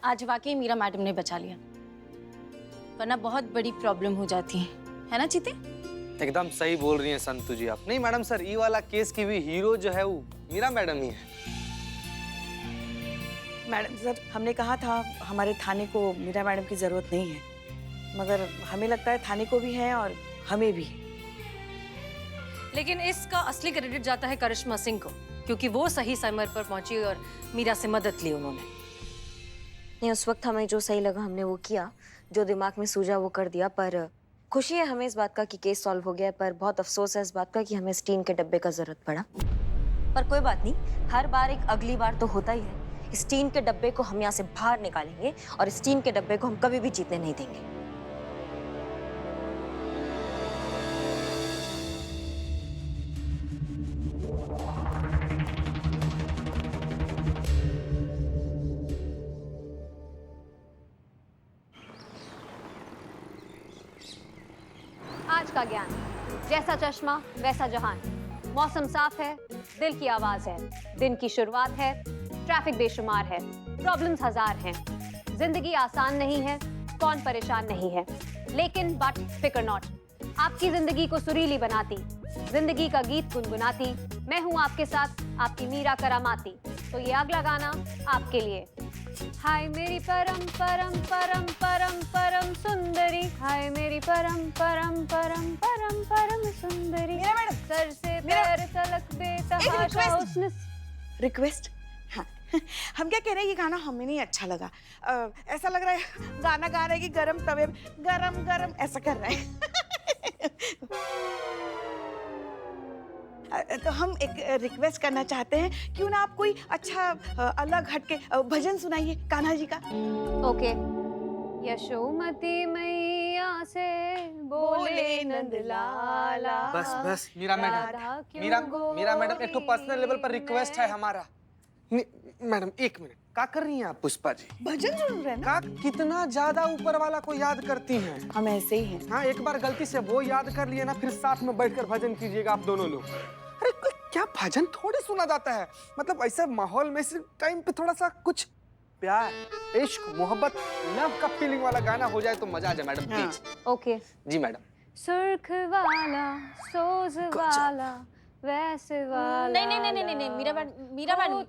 आज वाकई मीरा मैडम ने बचा लिया, वरना बहुत बड़ी प्रॉब्लम हो जाती है ना चीते? एकदम सही बोल रही हैं संतु जी आप। नहीं मैडम सर, ये वाला केस की भी हीरो जो है वो मीरा मैडम ही है। मैडम सर, हमने कहा था हमारे थाने को मीरा मैडम की जरूरत नहीं है, मगर हमें लगता है थाने को भी है और हमें भी है। लेकिन इसका असली क्रेडिट जाता है करिश्मा सिंह को, क्योंकि वो सही समय पर पहुंची और मीरा से मदद ली उन्होंने। नहीं, उस वक्त हमें जो सही लगा हमने वो किया, जो दिमाग में सूझा वो कर दिया। पर खुशी है हमें इस बात का कि केस सॉल्व हो गया है, पर बहुत अफसोस है इस बात का कि हमें स्टीन के डब्बे का जरूरत पड़ा। पर कोई बात नहीं, हर बार एक अगली बार तो होता ही है। स्टीन के डब्बे को हम यहाँ से बाहर निकालेंगे और स्टीन के डब्बे को हम कभी भी जीतने नहीं देंगे। आज का ज्ञान, जैसा चश्मा वैसा जहान। मौसम साफ है, दिल की आवाज है, दिन की शुरुआत है, ट्रैफिक बेशुमार है, प्रॉब्लम्स हजार हैं। जिंदगी आसान नहीं है, कौन परेशान नहीं है, लेकिन बट फिकर नॉट, आपकी जिंदगी को सुरीली बनाती, जिंदगी का गीत गुनगुनाती, मैं हूँ आपके साथ, आपकी मीरा करामाती। तो ये अगला गाना आपके लिए। हाय मेरी परम परम परम परम परम सुंदरी, हाय मेरी परम परम परम परम परम सुंदरी, सर से पैर तलक बेतहाशा हुस्न। रिक्वेस्ट, हाँ हम क्या कह रहे हैं, ये गाना हमें नहीं अच्छा लगा। ऐसा लग रहा है गाना गा रहे हैं कि गरम तवे गरम गरम ऐसा कर रहा है। तो हम एक रिक्वेस्ट करना चाहते हैं, क्यों ना आप कोई अच्छा अलग हटके भजन सुनाइए कान्हा जी का। ओके। यशोमती मैया से बोले नंदलाला। बस मीरा मैडम, मीरा मैडम, एक तो पर्सनल लेवल पर रिक्वेस्ट है हमारा। मैडम एक मिनट, क्या कर रही हैं आप पुष्पा जी? भजन सुन रहे हैं ना? कितना ज्यादा ऊपर वाला को याद करती हैं। हम ऐसे ही हैं। हाँ, एक बार गलती से वो याद कर लिए ना, फिर साथ में बैठकर भजन कीजिएगा आप दोनों लोग। अरे क्या भजन थोड़ी सुना जाता है, मतलब ऐसे माहौल में, इस टाइम पे थोड़ा सा कुछ प्यार, इश्क, मोहब्बत, लव का फीलिंग वाला गाना हो जाए तो मजा आ जाए मैडम प्लीज। ओके जी मैडम। सुर्ख वाला, सोज वाला, वैसे वाला। नहीं नहीं नहीं नहीं नहीं, मीरा मैडम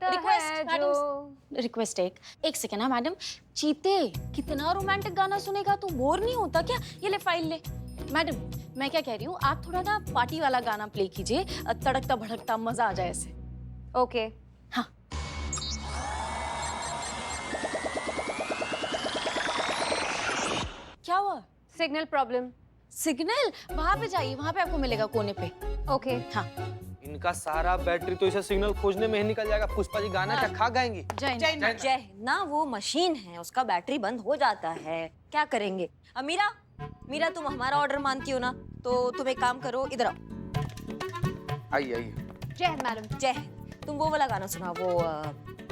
रिक्वेस्ट एक सेकेंड ना मैडम। चीते कितना रोमांटिक गाना सुनेगा, तू बोर नहीं होता क्या? ये ले फाइल ले। मैडम मैं क्या कह रही हूँ, आप थोड़ा ना पार्टी वाला गाना प्ले कीजिए, तड़कता भड़कता, मजा आ जाए ऐसे। ओके। हाँ क्या हुआ? Signal problem. सिग्नल? वहां पे जाइए, वहां पे आपको मिलेगा कोने पे। ओके। हाँ इनका सारा बैटरी तो इसे सिग्नल खोजने में ही निकल जाएगा। पुष्पा जी गाना क्या खा गाएंगी? जय ना, वो मशीन है, उसका बैटरी बंद हो जाता है, क्या करेंगे। मीरा, मीरा तुम हमारा ऑर्डर मानती हो ना, तो तुम एक काम करो, इधर आओ। आइए आइए। जय हिंद मैडम। जय हिंद। तुम वो वाला गाना सुनाओ, वो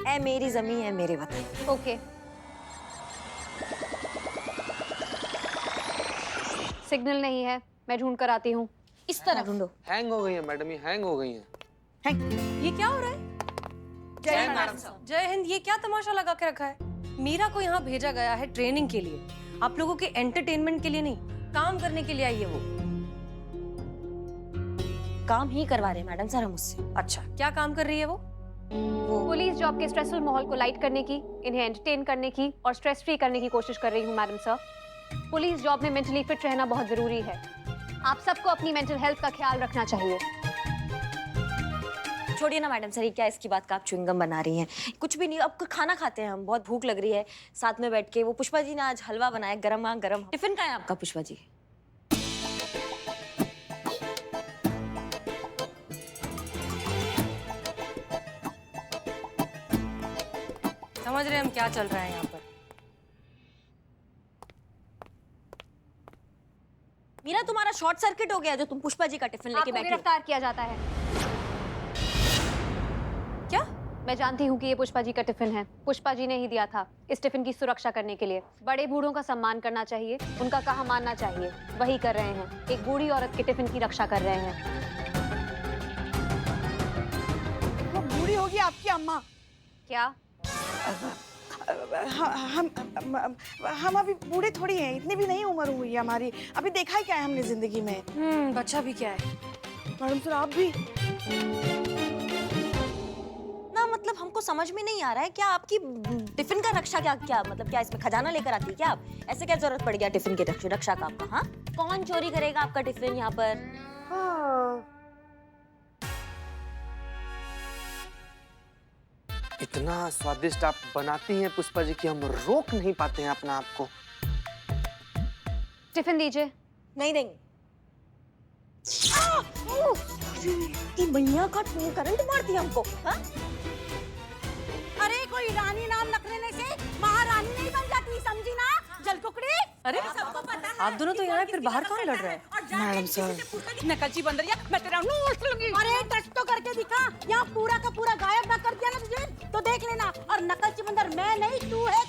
ऐ मेरी ज़मीं ऐ मेरे वतन। ओके। सिग्नल नहीं है, मैं ढूंढ कर आती हूँ। इस तरह ढूंढो। हैंग हो गई है मैडम, ये हैंग हो गई है। ये क्या हो रहा है? जय मैडम साहब। जय हिंद, ये क्या तमाशा लगा के रखा है? मीरा को यहाँ भेजा गया है ट्रेनिंग के लिए, आप लोगों के एंटरटेनमेंट के लिए नहीं, काम करने के लिए आई है वो। काम ही करवा रहे हैं मैडम सर हम उससे। अच्छा, क्या काम कर रही है वो? पुलिस जॉब के स्ट्रेसफुल माहौल को लाइट करने की, इन्हें एंटरटेन करने की और स्ट्रेस फ्री करने की कोशिश कर रही हूँ मैडम सर। पुलिस जॉब में मेंटली फिट रहना बहुत जरूरी है। आप सबको अपनी मेंटल हेल्थ का ख्याल रखना चाहिए। छोड़िए ना मैडम सर, ये क्या इसकी बात का आप च्युइंगम बना रही हैं? कुछ भी नहीं, अब खाना खाते हैं हम, बहुत भूख लग रही है, साथ में बैठ के। वो पुष्पा जी ने आज हलवा बनाया, गरम गरम। टिफिन का है आपका पुष्पा जी? समझ रहे हैं हम क्या चल रहा है यहाँ पर? मीरा, तुम्हारा शॉर्ट सर्किट हो गया जो तुम पुष्पा जी का टिफिन लेके आपको बैठे। गिरफ्तार किया जाता है। क्या? मैं जानती हूँ कि ये पुष्पा जी का टिफिन है, पुष्पा जी ने ही दिया था इस टिफिन की सुरक्षा करने के लिए। बड़े बूढ़ों का सम्मान करना चाहिए, उनका कहा मानना चाहिए, वही कर रहे हैं। एक बूढ़ी औरत के टिफिन की रक्षा कर रहे हैं। वो बूढ़ी होगी आपकी अम्मा। क्या? हम अभी बूढ़े थोड़ी हैं, इतनी भी नहीं उम्र हुई है हमारी। अभी देखा ही क्या है हमने जिंदगी में। बच्चा भी क्या है। मैडम सर आप भी ना, मतलब हमको समझ में नहीं आ रहा है, क्या आपकी टिफिन का रक्षा क्या मतलब क्या इसमें खजाना लेकर आती है क्या आप? ऐसे क्या जरूरत पड़ गया टिफिन के रक्षा का आपका? हाँ, कौन चोरी करेगा आपका टिफिन यहाँ पर? हाँ। इतना स्वादिष्ट आप बनाती हैं पुष्पा जी कि हम रोक नहीं पाते हैं अपना आप को। टिफिन दीजिए। नहीं देंगे। ये मैया का करंट मार दिया हमको। हाँ? अरे कोई रानी नाम रख लेने से महारानी नहीं बन जाती, समझी ना? जल कुकड़ी। अरे आप दोनों तो यहाँ हैं, फिर बाहर कौन लड़ रहा है? मैडम सर नकलची बंदरिया, मैं तेरा नोट लूंगी। अरे टच तो करके दिखा, यहाँ पूरा का पूरा गायब ना कर दिया ना तुझे तो देख लेना। और नकलची बंदर मैं नहीं, तू है।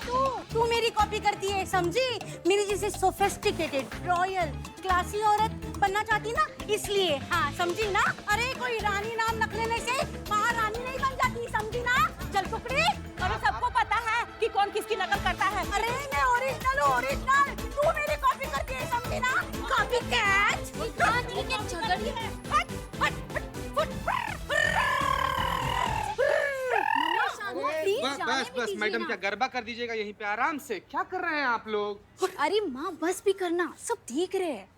तू मेरी कॉपी करती है, समझी? मेरी जैसे सोफिस्टिकेटेड रॉयल क्लासी औरत बनना चाहती ना, इसलिए। हाँ समझी ना? अरे कोई रानी नाम रख लेने से महारानी नहीं बन जाती, समझी ना? जल कुकड़ी। अरे सबको पता है कि कौन किसकी नकल करता है। अरे मैं ओरिजिनल हूँ, ओरिजिनल। तू मेरी कॉपी करती है, समझी ना? Copy catch. बस मैडम, क्या गरबा कर दीजिएगा यहीं पे आराम से। क्या कर रहे हैं आप लोग? अरे माँ बस भी करना, सब देख रहे हैं।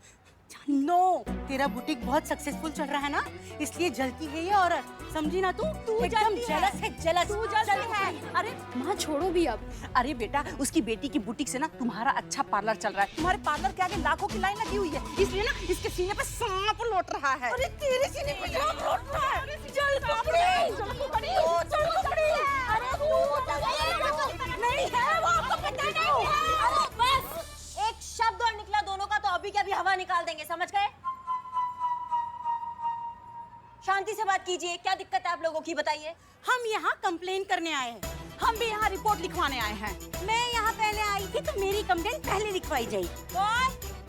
नो, तेरा बुटीक बहुत सक्सेसफुल चल रहा है ना, इसलिए जलती है ये औरत, समझी ना? तू एकदम जेलस है, जेलस। तू जलती है। अरे माँ छोड़ो भी अब। अरे बेटा, उसकी बेटी की बुटीक से ना तुम्हारा अच्छा पार्लर चल रहा है। तुम्हारे पार्लर के आगे लाखों की लाइन लगी हुई है, इसलिए ना इसके सीने पे सांप लौट रहा है। अरे तेरे सीने पे सांप लौट रहा है। जल कुकड़ी, जल कुकड़ी, जल कुकड़ी। अरे तू नहीं है, वो आपको पता नहीं है। अरे बस एक शब्द और निकला दोनों का तो अभी के अभी हवा निकाल देंगे, समझ गए? शांति से बात कीजिए, क्या दिक्कत है आप लोगों की, बताइए। हम यहाँ कंप्लेन करने आए हैं, हम भी यहाँ रिपोर्ट लिखवाने आए हैं। मैं यहाँ पहले आई थी तो मेरी कंप्लेन पहले लिखवाई जाए।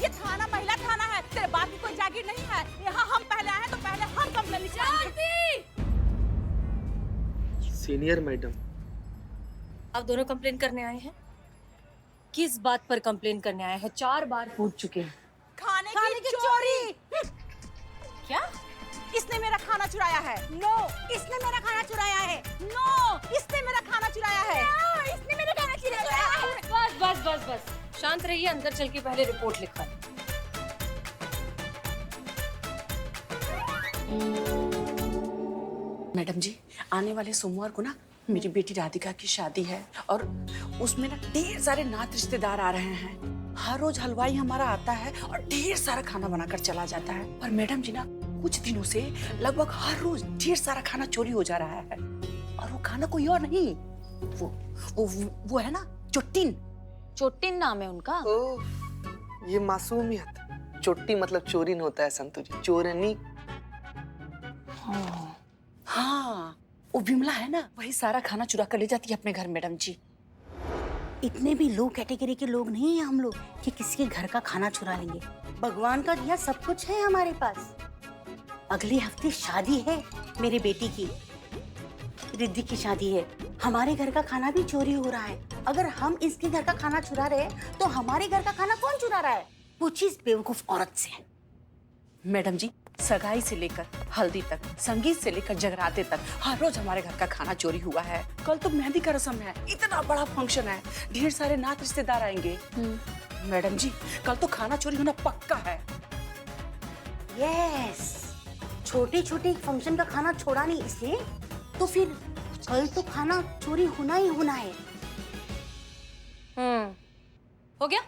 ये थाना महिला थाना है, तेरे बाप की कोई जागीर नहीं है। यहाँ हम पहले आए तो पहले हम कंप्लेन लिखवाएंगे। सीनियर मैडम, आप दोनों कंप्लेन करने आए हैं? किस बात पर कंप्लेन करने आए हैं? 4 बार पूछ चुके हैं। खाने की चोरी। क्या? इसने मेरा खाना चुराया है। नो, इसने मेरा खाना चुराया है। नो, इसने मेरा खाना चुराया है। नो, इसने मेरा खाना चुराया है। बस बस बस बस, शांत रहिए, अंदर चल के पहले रिपोर्ट लिखवाएं। मैडम जी, आने वाले सोमवार को ना मेरी बेटी राधिका की शादी है और उसमें ना ढेर सारे नात रिश्तेदार आ रहे हैं। हर रोज हलवाई हमारा आता है और ढेर सारा खाना बनाकर चला जाता है। पर मैडम जी ना कुछ दिनों से लगभग हर रोज ढेर सारा खाना चोरी हो जा रहा है। और वो खाना कोई और नहीं, वो है ना चुट्टिन। चोटिन नाम है उनका। ओह, ये मासूमियत। चोटी मतलब चोरिन होता है संतु जी, चोरनी। हाँ, वो बिमला है ना, वही सारा खाना चुरा कर ले जाती है अपने घर। मैडम जी, इतने भी लो कैटेगरी के लोग नहीं हैं हम लोग कि किसी के घर का खाना चुरा लेंगे। भगवान का दिया सब कुछ है हमारे पास। अगले हफ्ते शादी है मेरी बेटी की, रिद्धि की शादी है। हमारे घर का खाना भी चोरी हो रहा है। अगर हम इसके घर का खाना चुरा रहे हैं तो हमारे घर का खाना कौन चुरा रहा है? पूछिए इस बेवकूफ औरत से। मैडम जी, सगाई से लेकर हल्दी तक, संगीत से लेकर जगराते तक हर रोज हमारे घर का खाना चोरी हुआ है। कल तो मेहंदी का रस्म है, इतना बड़ा फंक्शन है, ढेर सारे नात रिश्तेदार आएंगे। मैडम जी, कल तो खाना चोरी होना पक्का है। यस, छोटे छोटे फंक्शन का खाना छोड़ा नहीं इसलिए तो फिर कल तो खाना चोरी होना ही होना है। हो गया?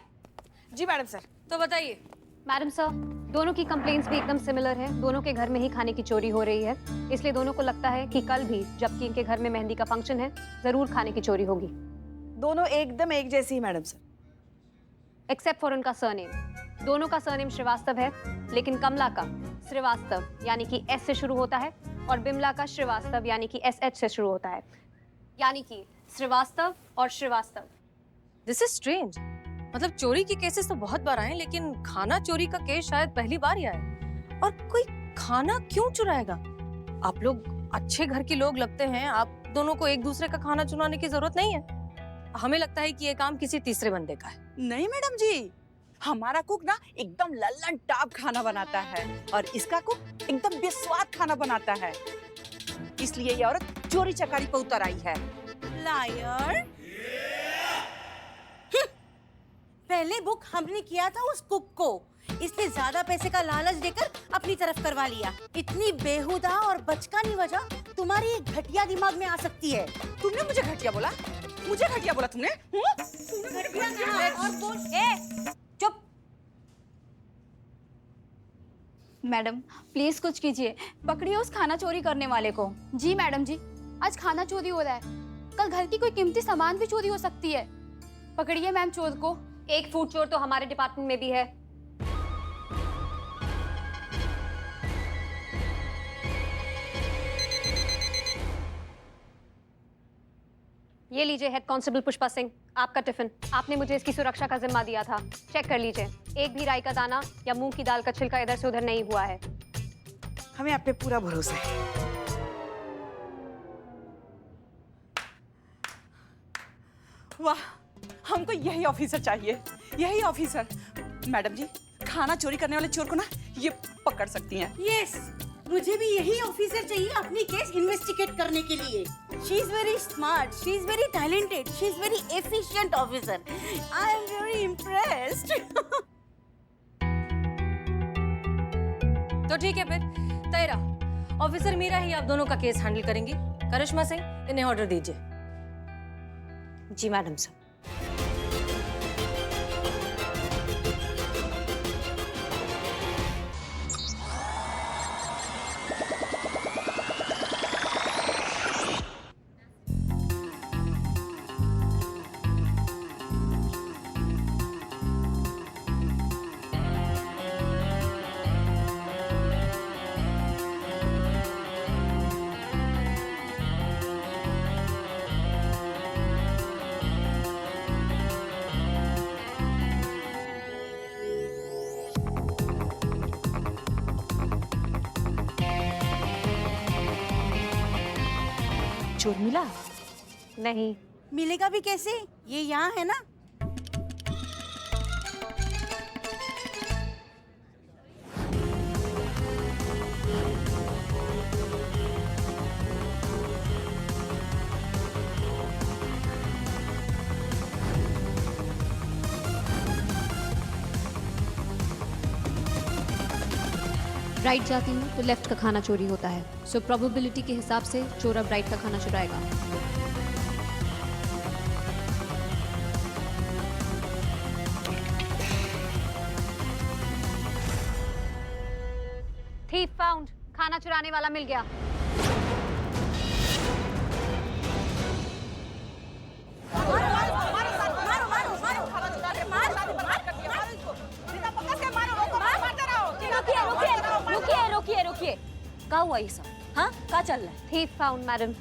जी मैडम सर। तो बताइए। मैडम सर, दोनों की कंप्लेंट्स भी एकदम सिमिलर है। दोनों के घर में ही खाने की चोरी हो रही है, इसलिए दोनों को लगता है कि कल भी जबकि इनके घर में मेहंदी का फंक्शन है, जरूर खाने की चोरी होगी। दोनों एकदम एक जैसी ही मैडम सर। एक्सेप्ट फॉर उनका सरनेम। दोनों का सरनेम श्रीवास्तव है, लेकिन कमला का श्रीवास्तव यानी कि एस से शुरू होता है और बिमला का श्रीवास्तव यानी कि SH से शुरू होता है, यानी कि श्रीवास्तव और श्रीवास्तव। This is strange. मतलब चोरी के केसेस तो बहुत बार आए, लेकिन खाना चोरी का केस शायद पहली बार ही आए। और कोई खाना क्यों चुराएगा? आप लोग अच्छे घर के लोग लगते हैं, आप दोनों को एक दूसरे का खाना चुराने की जरूरत नहीं है। हमें लगता है कि ये काम किसी तीसरे बंदे का है। नहीं मैडम जी, हमारा कुक ना एकदम लल्लन टॉप खाना बनाता है और इसका कुक एकदम बेस्वाद खाना बनाता है, इसलिए ये औरत चोरी चकारी पर उतर आई है। लायर। पहले बुक हमने किया था उस कुक को, इसने ज्यादा पैसे का लालच देकर अपनी तरफ करवा लिया। इतनी बेहुदा और बचकानी वजह तुम्हारी एक घटिया दिमाग में आ सकती है। तुमने मुझे घटिया बोला? मुझे घटिया बोला तुमने? घटिया कहा? और बोल चुप। मैडम प्लीज कुछ कीजिए, पकड़िए उस खाना चोरी करने वाले को। जी मैडम जी, आज खाना चोरी हो रहा है, कल घर की कोई कीमती सामान भी चोरी हो सकती है। पकड़िए मैम चोर को। एक फूड चोर तो हमारे डिपार्टमेंट में भी है। ये लीजिए हेड कांस्टेबल पुष्पा सिंह, आपका टिफिन। आपने मुझे इसकी सुरक्षा का जिम्मा दिया था, चेक कर लीजिए। एक भी राई का दाना या मूंग की दाल का छिलका इधर से उधर नहीं हुआ है। हमें आप पे पूरा भरोसा है। वाह, हमको यही ऑफिसर चाहिए, यही ऑफिसर। मैडम जी, खाना चोरी करने वाले चोर को ना ये पकड़ सकती हैं। यस, मुझे भी यही ऑफिसर चाहिए अपनी केस इन्वेस्टिगेट करने के लिए। She is very smart, she is very talented, she is very efficient officer. I am very impressed. तो ठीक है फिर, तय रहा। ऑफिसर मीरा ही आप दोनों का केस हैंडल करेंगी। करिश्मा सिंह, इन्हें ऑर्डर दीजिए। जी मैडम सर। चोर मिला? नहीं। मिलेगा भी कैसे? ये यहाँ है ना। राइट जाती हूँ तो लेफ्ट का खाना चोरी होता है, सो प्रोबेबिलिटी के हिसाब से चोर अब राइट का खाना चुराएगा। थीफ फाउंड, खाना चुराने वाला मिल गया। रुकिए, क्या हुआ ये सब? हाँ, क्या चल रहा है? थीफ फाउंड मैडम,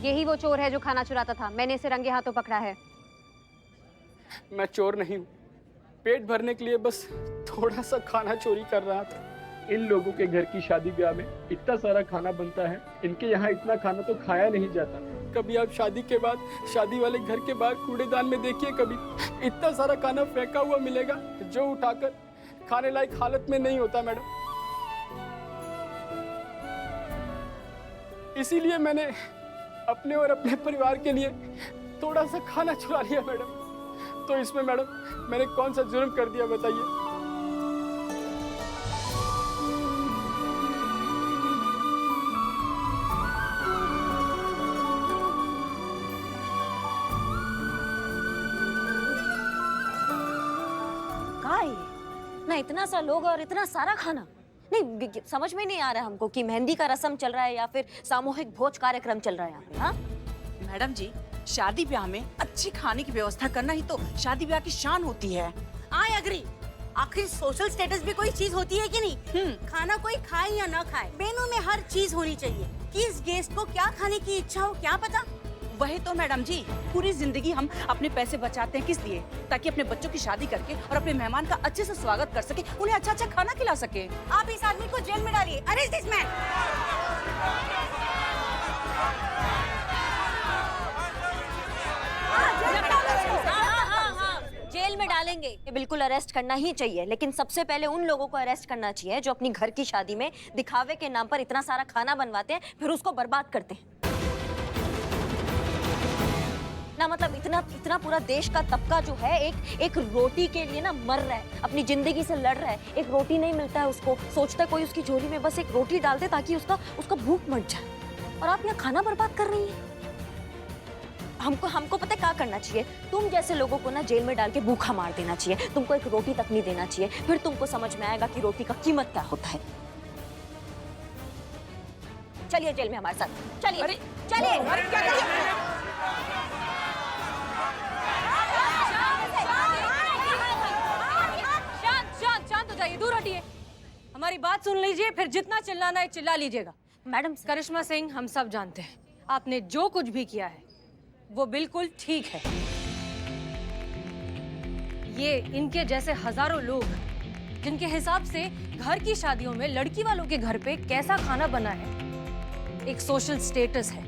यही वो चोर है जो खाना चुराता था। मैंने इसे रंगे हाथों पकड़ा है। मैं चोर नहीं हूँ, पेट भरने के लिए बस थोड़ा सा खाना चोरी कर रहा था। इन लोगों के घर की शादी ब्याह में इतना सारा खाना बनता है, इनके यहाँ इतना खाना तो खाया नहीं जाता। कभी आप शादी के बाद शादी वाले घर के बाहर कूड़ेदान में देखिए, कभी इतना सारा खाना फेंका हुआ मिलेगा जो उठाकर खाने लायक हालत में नहीं होता मैडम। इसीलिए मैंने अपने और अपने परिवार के लिए थोड़ा सा खाना चुरा लिया मैडम। तो इसमें मैडम मैंने कौन सा जुर्म कर दिया बताइए? ना इतना सा लोग और इतना सारा खाना, नहीं समझ में नहीं आ रहा हमको कि मेहंदी का रस्म चल रहा है या फिर सामूहिक भोज कार्यक्रम चल रहा है यहाँ पे। हाँ मैडम जी, शादी ब्याह में अच्छी खाने की व्यवस्था करना ही तो शादी ब्याह की शान होती है। I agree. आखिर सोशल स्टेटस भी कोई चीज होती है कि नहीं? खाना कोई खाए या ना खाए, मेनू में हर चीज होनी चाहिए। किस गेस्ट को क्या खाने की इच्छा हो क्या पता। वही तो मैडम जी, पूरी जिंदगी हम अपने पैसे बचाते हैं किस लिए? ताकि अपने बच्चों की शादी करके और अपने मेहमान का अच्छे से स्वागत कर सके, उन्हें अच्छा अच्छा खाना खिला सके। आप इस आदमी को जेल में डालिए। Arrest this man. डालेंगे। ये बिल्कुल अरेस्ट करना ही चाहिए, लेकिन सबसे पहले उन लोगों को अरेस्ट करना चाहिए जो अपनी घर की शादी में दिखावे के नाम पर इतना सारा खाना बनवाते हैं, फिर उसको बर्बाद करते हैं ना। मतलब इतना पूरा देश का तबका जो है एक रोटी के लिए ना मर रहा है, अपनी जिंदगी से लड़ रहा है। एक रोटी नहीं मिलता है उसको, सोचता है कोई उसकी झोली में बस एक रोटी डाल दे ताकि उसका भूख मट जाए, और आप यहाँ खाना बर्बाद कर रही हैं। हमको पता है क्या करना चाहिए? तुम जैसे लोगों को ना जेल में डाल के भूखा मार देना चाहिए। तुमको एक रोटी तक नहीं देना चाहिए, फिर तुमको समझ में आएगा कि रोटी का कीमत क्या होता है। चलिए जेल में हमारे साथ, चलिए चलिए। शांत हो जाइए, दूर हटिए। हमारी बात सुन लीजिए, फिर जितना चिल्लाना है चिल्ला लीजिएगा। मैडम, करिश्मा सिंह, हम सब जानते हैं आपने जो कुछ भी किया है वो बिल्कुल ठीक है। ये इनके जैसे हजारों लोग जिनके हिसाब से घर की शादियों में लड़की वालों के घर पे कैसा खाना बना है एक सोशल स्टेटस है,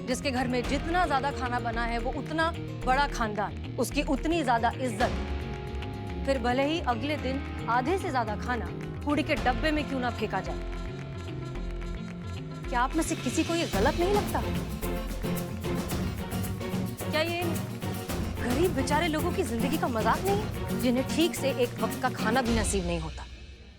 जिसके घर में जितना ज्यादा खाना बना है वो उतना बड़ा खानदान, उसकी उतनी ज्यादा इज्जत। फिर भले ही अगले दिन आधे से ज्यादा खाना कूड़े के डब्बे में क्यों ना फेंका जाए। क्या आप में से किसी को ये गलत नहीं लगता? क्या ये गरीब बेचारे लोगों की जिंदगी का मजाक नहीं, जिन्हें ठीक से एक वक्त का खाना भी नसीब नहीं होता?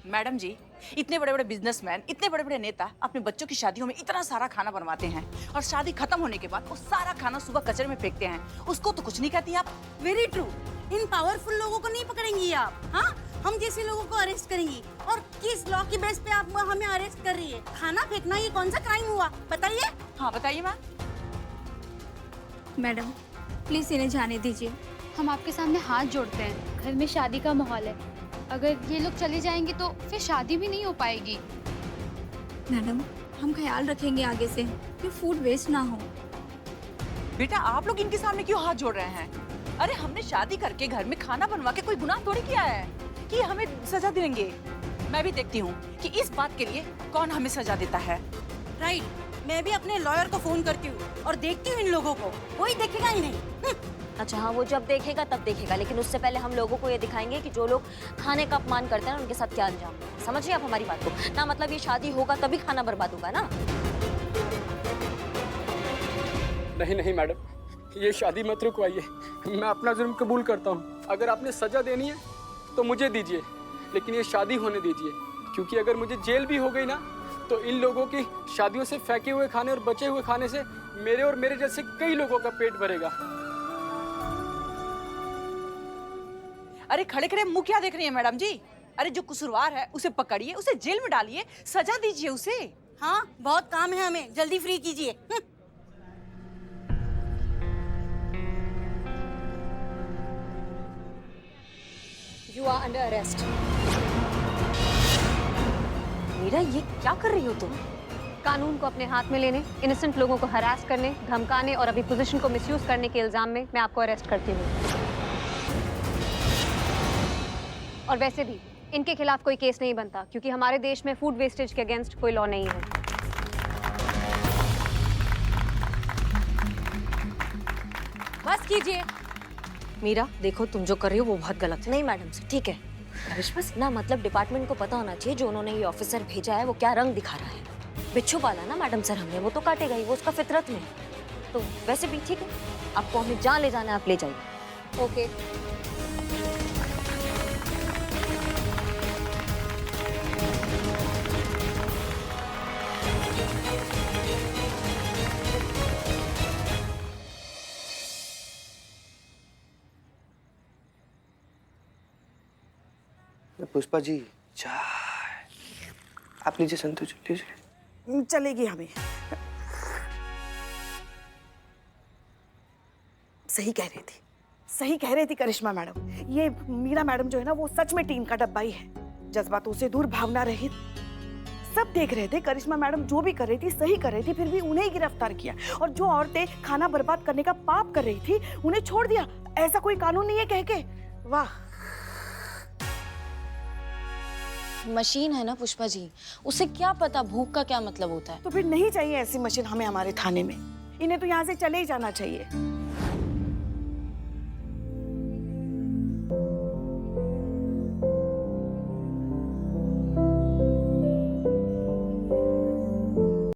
मैडम जी, इतने बड़े बड़े बिजनेसमैन, इतने बड़े बड़े नेता अपने बच्चों की शादियों में इतना सारा खाना बनवाते हैं और शादी खत्म होने के बाद वो सारा खाना सुबह कचरे में फेंकते हैं। उसको तो कुछ नहीं कहती आप। Very true. इन पावरफुल लोगों को नहीं पकड़ेंगी आप, हाँ? हम जैसे लोगों को अरेस्ट करेंगी। और किस लॉ की बेस पे आप हमें अरेस्ट कर रही है? खाना फेंकना ये कौन सा क्राइम हुआ, बताइए? हाँ बताइए मैम। मैडम प्लीज इन्हें जाने दीजिए, हम आपके सामने हाथ जोड़ते हैं। घर में शादी का माहौल है, अगर ये लोग चले जाएंगे तो फिर शादी भी नहीं हो पाएगी। मैडम हम ख्याल रखेंगे आगे से कि फूड वेस्ट ना हो। बेटा आप लोग इनके सामने क्यों हाथ जोड़ रहे हैं? अरे हमने शादी करके घर में खाना बनवा के कोई गुनाह थोड़ी किया है कि हमें सजा देंगे। मैं भी देखती हूँ कि इस बात के लिए कौन हमें सजा देता है। राइट, मैं भी अपने लॉयर को फोन करती हूँ और देखती हूँ इन लोगों को, कोई देखेगा ही नहीं। अच्छा हाँ, वो जब देखेगा तब देखेगा, लेकिन उससे पहले हम लोगों को ये दिखाएंगे कि जो लोग खाने का अपमान करते हैं उनके साथ क्या अंजाम। समझिए आप हमारी बात को ना? मतलब ये शादी होगा तभी खाना बर्बाद होगा ना? नहीं नहीं मैडम, ये शादी मत रुकवाइए। मैं अपना जुर्म कबूल करता हूँ। अगर आपने सजा देनी है तो मुझे दीजिए, लेकिन ये शादी होने दीजिए, क्योंकि अगर मुझे जेल भी हो गई ना तो इन लोगों की शादियों से फेंके हुए खाने और बचे हुए खाने से मेरे और मेरे जैसे कई लोगों का पेट भरेगा। अरे खड़े खड़े मुंह क्या देख रही है मैडम जी? अरे जो कसूरवार है उसे पकड़िए, उसे जेल में डालिए, सजा दीजिए उसे। हाँ बहुत काम है हमें, जल्दी फ्री कीजिए। You are under arrest. Meera, ये क्या कर रही हो तुम? कानून को अपने हाथ में लेने, इनोसेंट लोगों को हरास करने, धमकाने और अभी पोजीशन को मिसयूज करने के इल्जाम में मैं आपको अरेस्ट करती हूँ। और वैसे भी इनके खिलाफ कोई केस नहीं बनता, क्योंकि हमारे देश में फूड वेस्टेज के अगेंस्ट कोई लॉ नहीं है। बस कीजिए। मीरा देखो, तुम जो कर रही हो वो बहुत गलत है। नहीं मैडम से ठीक है। करिश्मा ना, मतलब डिपार्टमेंट को पता होना चाहिए जो उन्होंने ये ऑफिसर भेजा है वो क्या रंग दिखा रहा है। बिच्छू पाला ना मैडम सर हमने, वो तो काटेगा ही, वो उसका फितरत में है। तो वैसे भी ठीक है, आपको हमें जहाँ ले जाना है आप ले जाइए। ओके। पुष्पा जी चाय आप लीजिए, संतोष लीजिए। चलेगी हमें। सही कह रही थी, सही कह रही थी करिश्मा मैडम। ये मीरा मैडम जो है ना, वो सच में टीन का डब्बा ही है। जज्बातों से दूर, भावना रहित। सब देख रहे थे करिश्मा मैडम जो भी कर रही थी सही कर रही थी, फिर भी उन्हें गिरफ्तार किया। और जो औरतें खाना बर्बाद करने का पाप कर रही थी उन्हें छोड़ दिया। ऐसा कोई कानून नहीं है कह के। वाह। मशीन है ना पुष्पा जी, उसे क्या पता भूख का क्या मतलब होता है। तो फिर नहीं चाहिए ऐसी मशीन हमें हमारे थाने में। इन्हें तो यहाँ से चले ही जाना चाहिए।